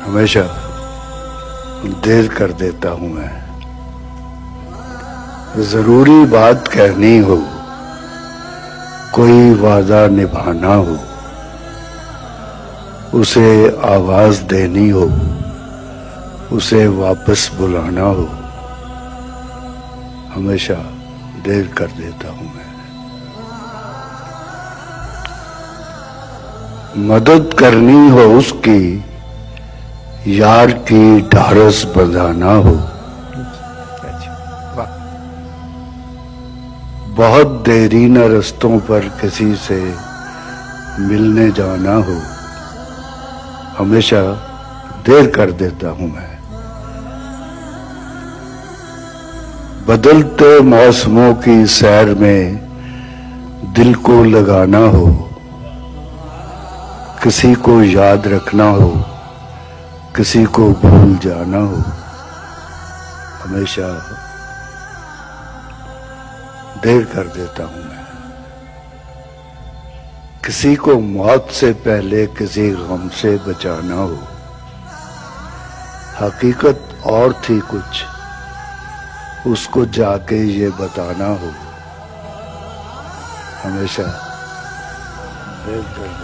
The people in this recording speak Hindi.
हमेशा देर कर देता हूं मैं। जरूरी बात कहनी हो, कोई वादा निभाना हो, उसे आवाज देनी हो, उसे वापस बुलाना हो, हमेशा देर कर देता हूं मैं। मदद करनी हो उसकी, यार की ढारस बंधाना हो, बहुत देरी न रस्तों पर किसी से मिलने जाना हो, हमेशा देर कर देता हूं मैं। बदलते मौसमों की सैर में दिल को लगाना हो, किसी को याद रखना हो, किसी को भूल जाना हो, हमेशा देर कर देता हूं मैं। किसी को मौत से पहले किसी गम से बचाना हो, हकीकत और थी कुछ, उसको जाके ये बताना हो, हमेशा देर कर